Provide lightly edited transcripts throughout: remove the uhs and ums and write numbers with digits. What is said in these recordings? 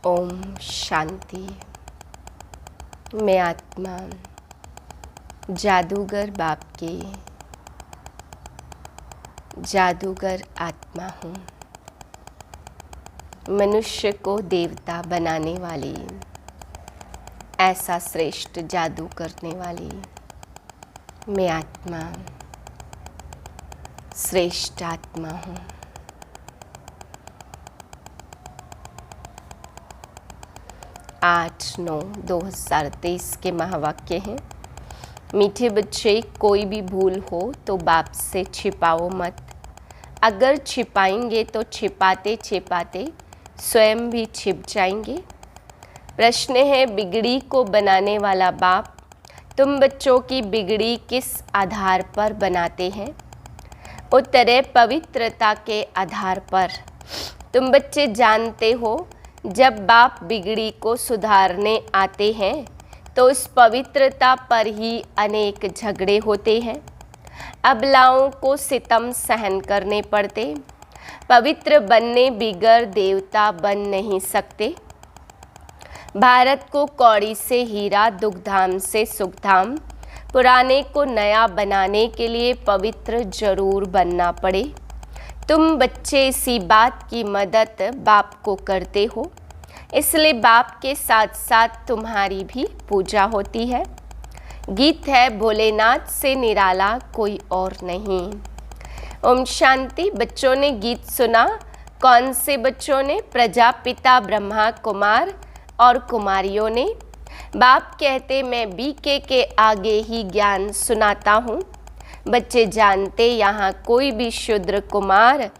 ओम शांति। मैं आत्मा जादूगर बाप की जादूगर आत्मा हूँ। मनुष्य को देवता बनाने वाली, ऐसा श्रेष्ठ जादू करने वाली मैं आत्मा श्रेष्ठ आत्मा हूँ। 8/9/2023 के महावाक्य हैं। मीठे बच्चे, कोई भी भूल हो तो बाप से छिपाओ मत। अगर छिपाएंगे तो छिपाते छिपाते स्वयं भी छिप जाएंगे। प्रश्न है, बिगड़ी को बनाने वाला बाप, तुम बच्चों की बिगड़ी किस आधार पर बनाते हैं? उत्तर है, पवित्रता के आधार पर। तुम बच्चे जानते हो, जब बाप बिगड़ी को सुधारने आते हैं तो उस पवित्रता पर ही अनेक झगड़े होते हैं। अबलाओं को सितम सहन करने पड़ते। पवित्र बनने बिगर देवता बन नहीं सकते। भारत को कौड़ी से हीरा, दुखधाम से सुखधाम, पुराने को नया बनाने के लिए पवित्र जरूर बनना पड़े। तुम बच्चे इसी बात की मदद बाप को करते हो, इसलिए बाप के साथ साथ तुम्हारी भी पूजा होती है। गीत है, भोलेनाथ से निराला कोई और नहीं। ओम शांति। बच्चों ने गीत सुना। कौन से बच्चों ने? प्रजापिता ब्रह्मा कुमार और कुमारियों ने। बाप कहते, मैं बीके के आगे ही ज्ञान सुनाता हूँ। बच्चे जानते, यहाँ कोई भी शूद्र कुमार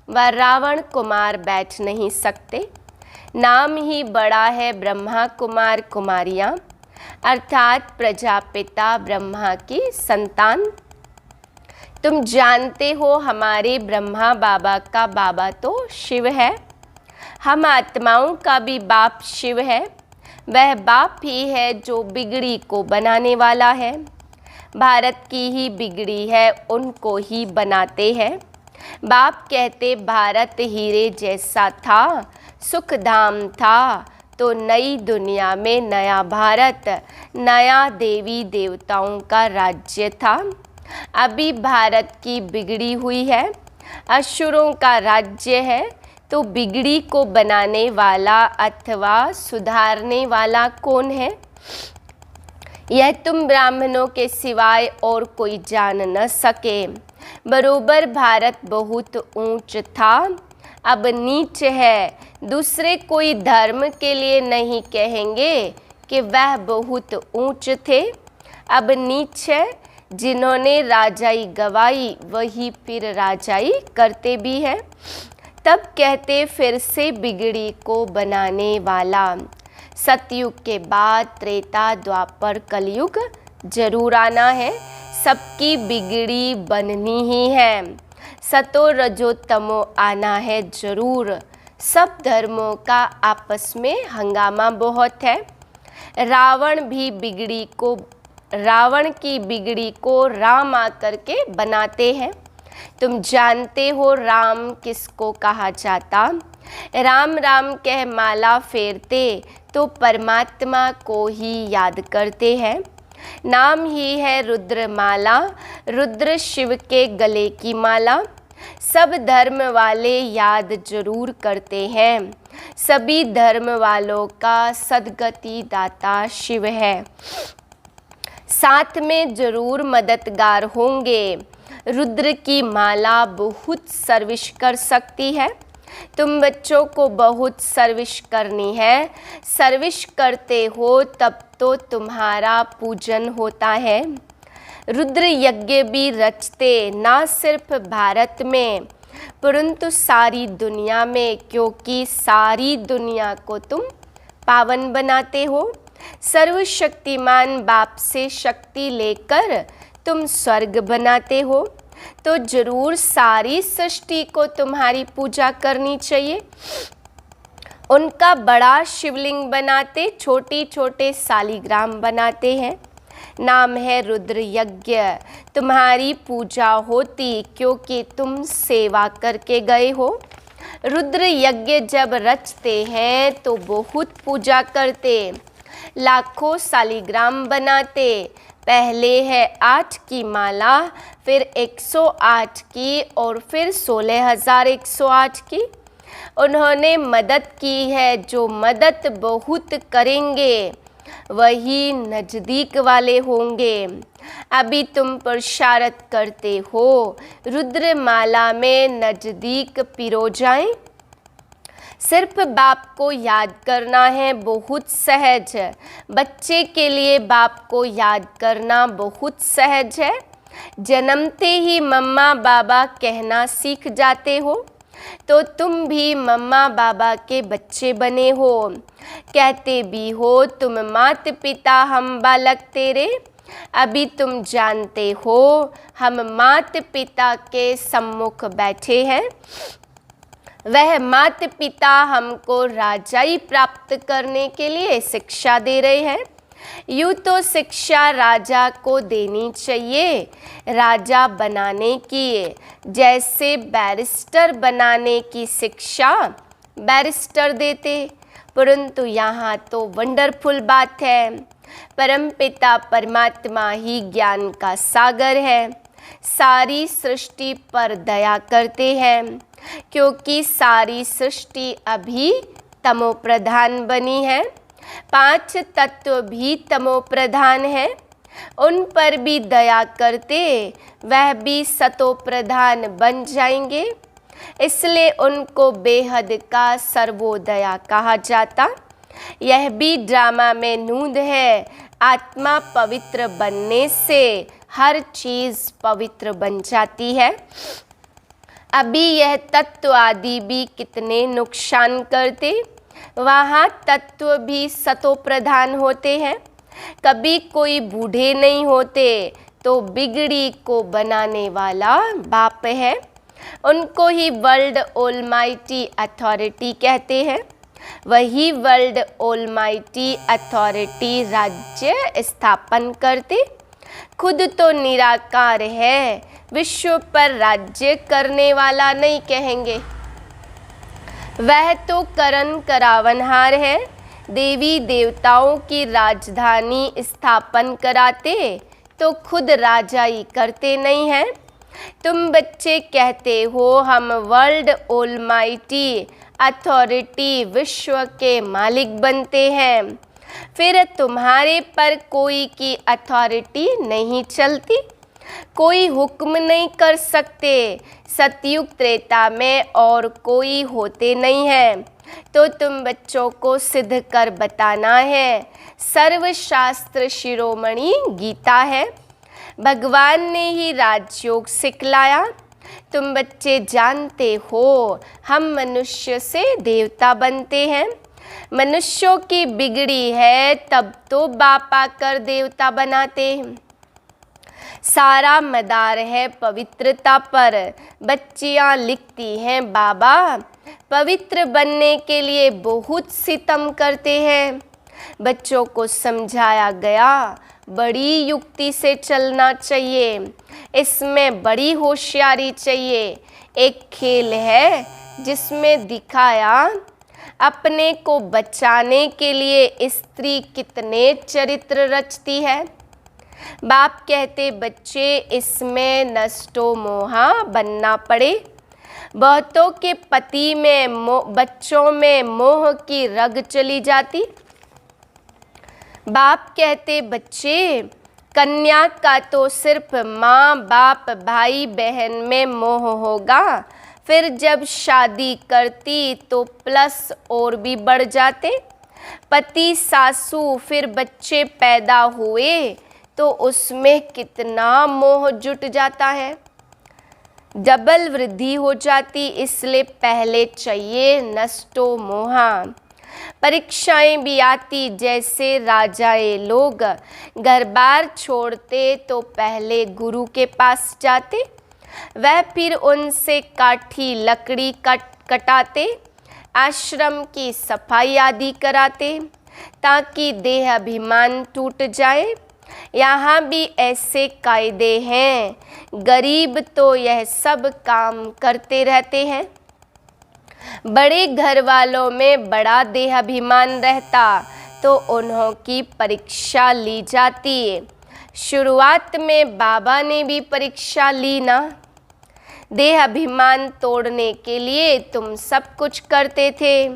व रावण कुमार बैठ नहीं सकते। नाम ही बड़ा है ब्रह्मा कुमार कुमारियाँ, अर्थात प्रजापिता ब्रह्मा की संतान। तुम जानते हो, हमारे ब्रह्मा बाबा का बाबा तो शिव है। हम आत्माओं का भी बाप शिव है। वह बाप ही है जो बिगड़ी को बनाने वाला है। भारत की ही बिगड़ी है, उनको ही बनाते हैं। बाप कहते, भारत हीरे जैसा था, सुखधाम था, तो नई दुनिया में नया भारत, नया देवी देवताओं का राज्य था। अभी भारत की बिगड़ी हुई है, असुरों का राज्य है। तो बिगड़ी को बनाने वाला अथवा सुधारने वाला कौन है? यह तुम ब्राह्मणों के सिवाय और कोई जान न सके। बरोबर भारत बहुत ऊंच था, अब नीच है। दूसरे कोई धर्म के लिए नहीं कहेंगे कि वह बहुत ऊंच थे, अब नीच है। जिन्होंने राजाई गवाई वही फिर राजाई करते भी हैं। तब कहते, फिर से बिगड़ी को बनाने वाला। सतयुग के बाद त्रेता द्वापर कलयुग जरूर आना है। सबकी बिगड़ी बननी ही है। सतो रजो तमो आना है जरूर। सब धर्मों का आपस में हंगामा बहुत है। रावण की बिगड़ी को राम आकर के बनाते हैं। तुम जानते हो, राम किसको कहा जाता? राम राम कह माला फेरते तो परमात्मा को ही याद करते हैं। नाम ही है रुद्रमाला, रुद्र शिव के गले की माला। सब धर्म वाले याद जरूर करते हैं। सभी धर्म वालों का सद्गति दाता शिव है। साथ में जरूर मददगार होंगे। रुद्र की माला बहुत सर्विस कर सकती है। तुम बच्चों को बहुत सर्विस करनी है। सर्विस करते हो तब तो तुम्हारा पूजन होता है। रुद्र यज्ञ भी रचते, ना सिर्फ भारत में परंतु सारी दुनिया में, क्योंकि सारी दुनिया को तुम पावन बनाते हो। सर्वशक्तिमान बाप से शक्ति लेकर तुम स्वर्ग बनाते हो, तो जरूर सारी सृष्टि को तुम्हारी पूजा करनी चाहिए। उनका बड़ा शिवलिंग बनाते, छोटे छोटे शालिग्राम बनाते हैं। नाम है रुद्र यज्ञ। तुम्हारी पूजा होती क्योंकि तुम सेवा करके गए हो। रुद्र यज्ञ जब रचते हैं तो बहुत पूजा करते, लाखों शालिग्राम बनाते। पहले है 8 की माला, फिर 108 की और फिर 16,108 की। उन्होंने मदद की है, जो मदद बहुत करेंगे वही नज़दीक वाले होंगे। अभी तुम पुरुषार्थ करते हो, रुद्रमाला में नज़दीक पिरो जाएं। सिर्फ बाप को याद करना है, बहुत सहज। बच्चे के लिए बाप को याद करना बहुत सहज है। जन्मते ही मम्मा बाबा कहना सीख जाते हो, तो तुम भी मम्मा बाबा के बच्चे बने हो। कहते भी हो तुम मात पिता हम बालक तेरे। अभी तुम जानते हो हम मात पिता के सम्मुख बैठे हैं। वह मात पिता हमको राजाई प्राप्त करने के लिए शिक्षा दे रहे हैं। यूँ तो शिक्षा राजा को देनी चाहिए, राजा बनाने की। जैसे बैरिस्टर बनाने की शिक्षा बैरिस्टर देते, परंतु यहाँ तो वंडरफुल बात है। परमपिता परमात्मा ही ज्ञान का सागर है, सारी सृष्टि पर दया करते हैं, क्योंकि सारी सृष्टि अभी तमो प्रधान बनी है। 5 तत्व भी तमो प्रधान है, उन पर भी दया करते वह भी सतो प्रधान बन जाएंगे। इसलिए उनको बेहद का सर्वोदया कहा जाता। यह भी ड्रामा में नूंद है। आत्मा पवित्र बनने से हर चीज़ पवित्र बन जाती है। अभी यह तत्व आदि भी कितने नुकसान करते, वहाँ तत्व भी सतो प्रधान होते हैं। कभी कोई बूढ़े नहीं होते, तो बिगड़ी को बनाने वाला बाप है। उनको ही वर्ल्ड ऑलमाइटी अथॉरिटी कहते हैं। वही वर्ल्ड ऑलमाइटी अथॉरिटी राज्य स्थापन करते। खुद तो निराकार है, विश्व पर राज्य करने वाला नहीं कहेंगे। वह तो करण करावनहार है, देवी देवताओं की राजधानी स्थापन कराते, तो खुद राजाई करते नहीं हैं। तुम बच्चे कहते हो हम वर्ल्ड ऑलमाइटी अथॉरिटी विश्व के मालिक बनते हैं, फिर तुम्हारे पर कोई की अथॉरिटी नहीं चलती, कोई हुक्म नहीं कर सकते। सतयुग त्रेता में और कोई होते नहीं हैं, तो तुम बच्चों को सिद्ध कर बताना है। सर्वशास्त्र शिरोमणि गीता है, भगवान ने ही राजयोग सिखलाया। तुम बच्चे जानते हो हम मनुष्य से देवता बनते हैं। मनुष्यों की बिगड़ी है, तब तो बाप आकर देवता बनाते हैं। सारा मदार है पवित्रता पर। बच्चियाँ लिखती हैं बाबा पवित्र बनने के लिए बहुत सितम करते हैं। बच्चों को समझाया गया बड़ी युक्ति से चलना चाहिए, इसमें बड़ी होशियारी चाहिए। एक खेल है जिसमें दिखाया अपने को बचाने के लिए स्त्री कितने चरित्र रचती है। बाप कहते बच्चे इसमें नष्टो मोहा बनना पड़े। बहुतों के पति में बच्चों में मोह की रग चली जाती। बाप कहते बच्चे कन्या का तो सिर्फ माँ बाप भाई बहन में मोह होगा, फिर जब शादी करती तो प्लस और भी बढ़ जाते। पति सासू फिर बच्चे पैदा हुए तो उसमें कितना मोह जुट जाता है, डबल वृद्धि हो जाती। इसलिए पहले चाहिए नष्टो मोहा। परीक्षाएं भी आती, जैसे राजाए लोग घर बार छोड़ते तो पहले गुरु के पास जाते, वह फिर उनसे काठी लकड़ी कटाते, आश्रम की सफाई आदि कराते, ताकि देह अभिमान टूट जाए। यहाँ भी ऐसे कायदे हैं, गरीब तो यह सब काम करते रहते हैं। बड़े घर वालों में बड़ा देहाभिमान रहता तो उन्हों की परीक्षा ली जाती। शुरुआत में बाबा ने भी परीक्षा ली ना। देहाभिमान तोड़ने के लिए तुम सब कुछ करते थे।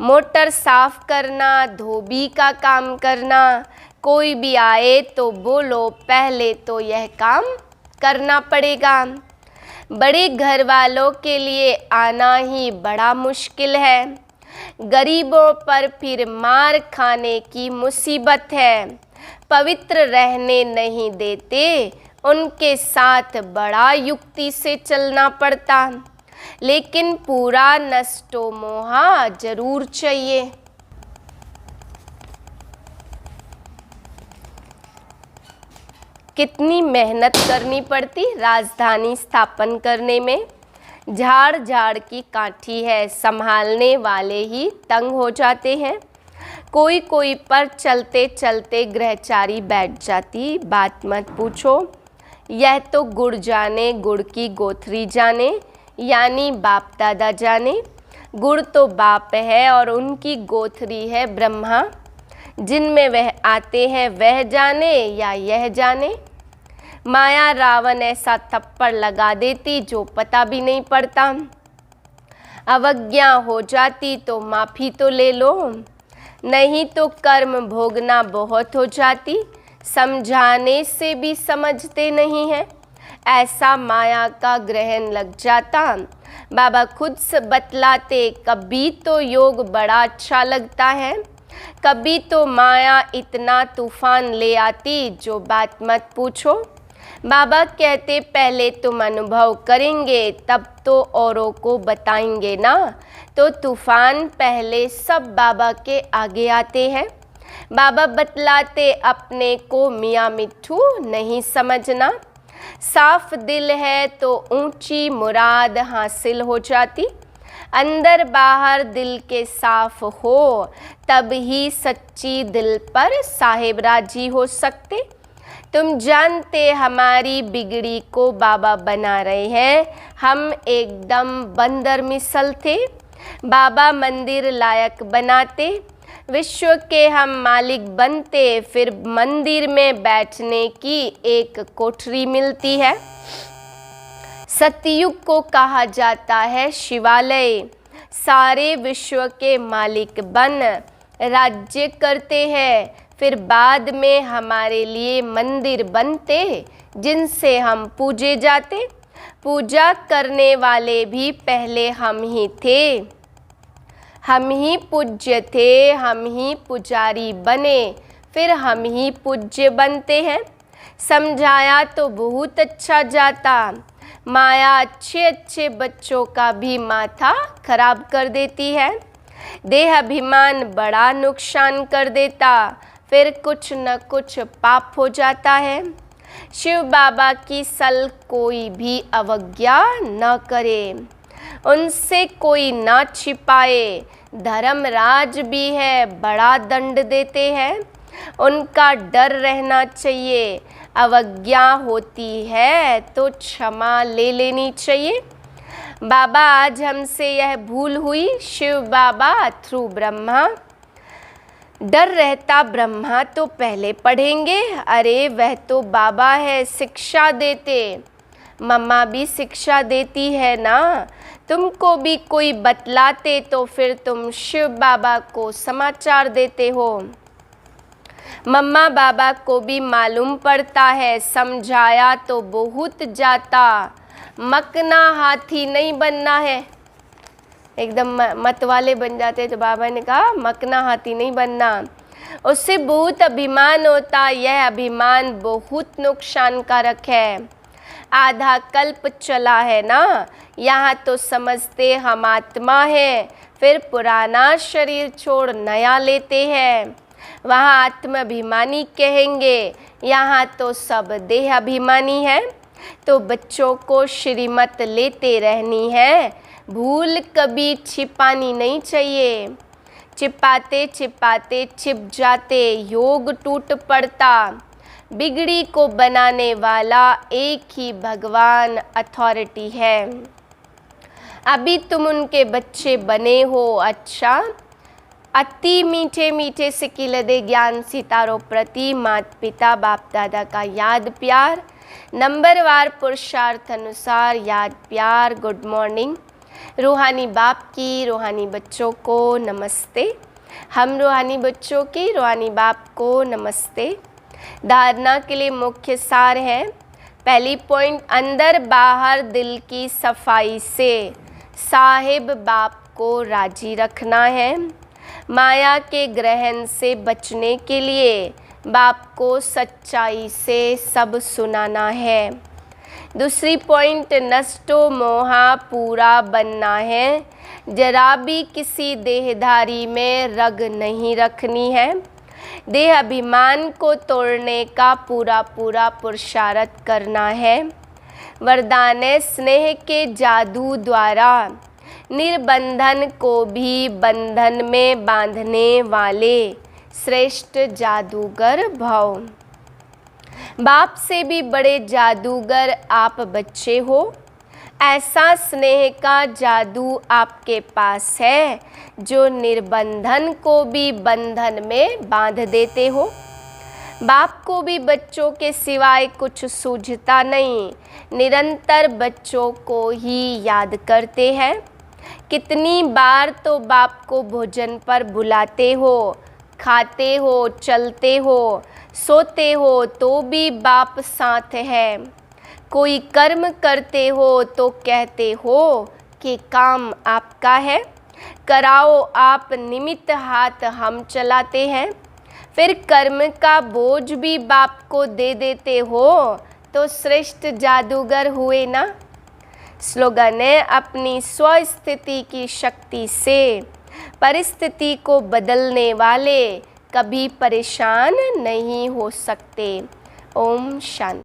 मोटर साफ करना, धोबी का काम करना, कोई भी आए तो बोलो पहले तो यह काम करना पड़ेगा। बड़े घर वालों के लिए आना ही बड़ा मुश्किल है। गरीबों पर फिर मार खाने की मुसीबत है। पवित्र रहने नहीं देते, उनके साथ बड़ा युक्ति से चलना पड़ता। लेकिन पूरा नष्टो मोहा जरूर चाहिए। कितनी मेहनत करनी पड़ती राजधानी स्थापन करने में। झाड़ झाड़ की काठी है, संभालने वाले ही तंग हो जाते हैं। कोई कोई पर चलते चलते ग्रहचारी बैठ जाती, बात मत पूछो। यह तो गुड़ जाने, गुड़ की गोथरी जाने, यानी बाप दादा जाने। गुड़ तो बाप है और उनकी गोथरी है ब्रह्मा। जिनमें वह आते हैं वह जाने या यह जाने। माया रावण ऐसा थप्पड़ लगा देती जो पता भी नहीं पड़ता। अवज्ञा हो जाती तो माफ़ी तो ले लो, नहीं तो कर्म भोगना बहुत हो जाती। समझाने से भी समझते नहीं हैं, ऐसा माया का ग्रहण लग जाता। बाबा खुद से बतलाते, कभी तो योग बड़ा अच्छा लगता है, कभी तो माया इतना तूफान ले आती जो बात मत पूछो। बाबा कहते पहले तुम अनुभव करेंगे तब तो औरों को बताएंगे ना। तो तूफान पहले सब बाबा के आगे आते हैं। बाबा बतलाते अपने को मियाँ मिट्ठू नहीं समझना। साफ दिल है तो ऊंची मुराद हासिल हो जाती। अंदर बाहर दिल के साफ हो तब ही सच्ची दिल पर साहेब राजी हो सकते। तुम जानते हमारी बिगड़ी को बाबा बना रहे हैं। हम एकदम बंदर मिसल थे, बाबा मंदिर लायक बनाते। विश्व के हम मालिक बनते, फिर मंदिर में बैठने की एक कोठरी मिलती है। सतयुग को कहा जाता है शिवालय। सारे विश्व के मालिक बन राज्य करते हैं, फिर बाद में हमारे लिए मंदिर बनते जिनसे हम पूजे जाते। पूजा करने वाले भी पहले हम ही थे, हम ही पूज्य थे, हम ही पुजारी बने, फिर हम ही पूज्य बनते हैं। समझाया तो बहुत अच्छा जाता, माया अच्छे अच्छे बच्चों का भी माथा खराब कर देती है। देहाभिमान बड़ा नुकसान कर देता, फिर कुछ न कुछ पाप हो जाता है। शिव बाबा की सल कोई भी अवज्ञा न करे, उनसे कोई ना छिपाए। धर्मराज भी है, बड़ा दंड देते हैं, उनका डर रहना चाहिए। अवज्ञा होती है तो क्षमा ले लेनी चाहिए। बाबा आज हमसे यह भूल हुई, शिव बाबा थ्रू ब्रह्मा। डर रहता ब्रह्मा तो पहले पढ़ेंगे, अरे वह तो बाबा है शिक्षा देते। मम्मा भी शिक्षा देती है ना, तुमको भी कोई बतलाते तो फिर तुम शिव बाबा को समाचार देते हो। मम्मा बाबा को भी मालूम पड़ता है, समझाया तो बहुत जाता। मकना हाथी नहीं बनना है, एकदम मत वाले बन जाते। तो बाबा ने कहा मकना हाथी नहीं बनना, उससे बहुत अभिमान होता। यह अभिमान बहुत नुकसानकारक है। आधा कल्प चला है ना, यहाँ तो समझते हम आत्मा है, फिर पुराना शरीर छोड़ नया लेते हैं। वहाँ आत्माभिमानी कहेंगे, यहाँ तो सब देह अभिमानी है। तो बच्चों को श्रीमत लेते रहनी है, भूल कभी छिपानी नहीं चाहिए। छिपाते छिपाते छिप जाते, योग टूट पड़ता। बिगड़ी को बनाने वाला एक ही भगवान अथॉरिटी है। अभी तुम उनके बच्चे बने हो। अच्छा, अति मीठे मीठे सिकिलदे ज्ञान सितारों प्रति माता पिता बाप दादा का याद प्यार, नंबरवार पुरुषार्थ अनुसार याद प्यार। Good morning. रूहानी बाप की रूहानी बच्चों को नमस्ते। हम रूहानी बच्चों की रूहानी बाप को नमस्ते। धारणा के लिए मुख्य सार है। पहली पॉइंट, अंदर बाहर दिल की सफाई से साहिब बाप को राजी रखना है। माया के ग्रहण से बचने के लिए बाप को सच्चाई से सब सुनाना है। दूसरी पॉइंट, नष्टो मोहा पूरा बनना है। जरा भी किसी देहधारी में रग नहीं रखनी है। देह अभिमान को तोड़ने का पूरा पूरा पुरुषार्थ करना है। वरदान स्नेह के जादू द्वारा निर्बंधन को भी बंधन में बांधने वाले श्रेष्ठ जादूगर भव। बाप से भी बड़े जादूगर आप बच्चे हो। ऐसा स्नेह का जादू आपके पास है जो निर्बंधन को भी बंधन में बांध देते हो। बाप को भी बच्चों के सिवाय कुछ सूझता नहीं, निरंतर बच्चों को ही याद करते हैं। कितनी बार तो बाप को भोजन पर बुलाते हो, खाते हो, चलते हो, सोते हो तो भी बाप साथ है। कोई कर्म करते हो तो कहते हो कि काम आपका है, कराओ आप, निमित्त हाथ हम चलाते हैं। फिर कर्म का बोझ भी बाप को दे देते हो तो श्रेष्ठ जादूगर हुए ना। स्लोगन है, अपनी स्वस्थिति की शक्ति से परिस्थिति को बदलने वाले कभी परेशान नहीं हो सकते। ओम शांति।